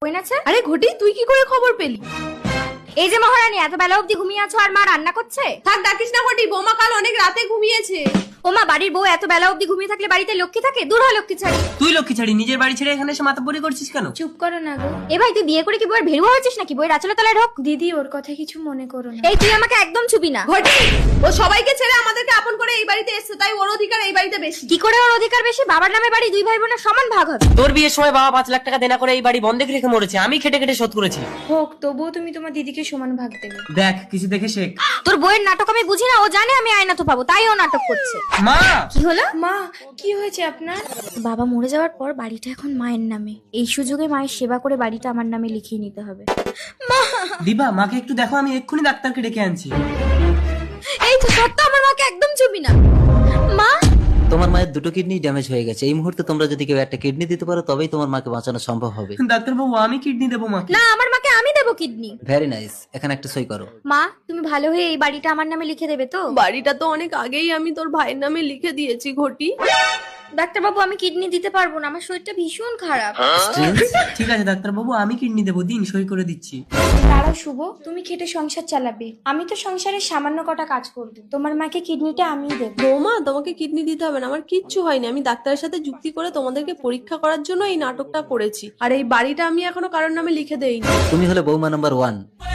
বোন আছে? আরে ঘটি, তুই কি করে খবর পেলি? এই যে মহারানী, এত বেলা অবধি ঘুমিয়ে আছো আর মা রান্না করছে? থাক, ডাকিস না ঘটি, বৌমা কাল অনেক রাতে ঘুমিয়েছে। ও মা, বাড়ির বউ এত বেলা অবধি ঘুমিয়ে থাকলে বাড়িতে লক্ষ্মী থাকে? দূর হয় লক্ষ্মী ছাড়ি। তুই লক্ষ্মী ছাড়ি নিজের বাড়ি ছেড়ে এখানে এসে মাথাপড়ি করছিস কেন? চুপ করো না গো। এ ভাই, তুই বিয়ে করে কি বউয়ের ভেরুয়া হয়েছিস নাকি? বউয়ের আঁচলে তলায় ঢোক। দিদি, ওর কথা কিছু মনে করো না। এই, তুই আমাকে একদম ছুবি না। ঘটি, ও সবাইকে ছেড়ে আমাদেরকে আপন করে এই বাড়িতে এসেছে, তাই ওর অধিকার এই বাড়িতে বেশি। কি করে ওর অধিকার বেশি? বাবার নামে বাড়ি, দুই ভাই বোনের সমান ভাগ হবে। তোর বিয়ের সময় বাবা 5 লাখ টাকা দেনা করে এই বাড়ি বন্ধক রেখে মরেছে, আমি খেটে খেটে শোধ করেছি। হোক, তবুও তুমি তোমার দিদিকে সমান ভাগ দেবে। দেখ, কিছু দেখে শেখ। তোর বউয়ের নাটক আমি বুঝি না। ও জানে আমি আয়না তো পাবো, তাই ও নাটক করছে। মা, কি হলো? মা, কি হয়েছে আপনার? বাবা মরে যাওয়ার পর বাড়িটা এখন মায়ের নামে। এই সুযোগে মায়ের সেবা করে বাড়িটা আমার নামে লিখিয়ে নিতে হবে। দিবা মাকে একটু দেখো, আমি এক্ষুনি ডাক্তারকে ডেকে আনছি। এই তো সত্য, আমার মাকে একদম ছুবি না। মা, তোমার মায়ের 2টো কিডনি ড্যামেজ হয়ে গেছে। এই মুহূর্তে তোমরা যদি কেউ একটা কিডনি দিতে পারো তবেই তোমার মাকে বাঁচানো সম্ভব হবে। ডাক্তার বাবু, আমি কিডনি দেবো মাকে। না, আমার মাকে আমি দেবো কিডনি। ভেরি নাইস, এখানে একটা সই করো। মা, তুমি ভালো হয়ে এই বাড়িটা আমার নামে লিখে দেবে তো? বাড়িটা তো অনেক আগেই আমি তোর ভাইয়ের নামে লিখে দিয়েছি ঘটি। ডাক্তার বাবু, আমি কিডনি দিতে পারবো না, আমার শরীরটা ভীষণ খারাপ। ঠিক আছে ডাক্তার বাবু, আমি কিডনি দেবো, দিন সই করে দিচ্ছি। দাঁড়াও শুভ, তুমি খেটে সংসার চালাবে, আমি তো সংসারে সামান্য কটা কাজ করবো। তোমার মাকে কিডনিটা আমিই দেবো। বৌমা, তোমাকে কিডনি দিতে হবে না, আমার কিচ্ছু হয়নি। আমি ডাক্তারের সাথে যুক্তি করে তোমাদেরকে পরীক্ষা করার জন্য এই নাটকটা করেছি। আর এই বাড়িটা আমি এখনো কারোর নামে লিখে দেইনি। তুমি হলে বৌমা নাম্বার 1।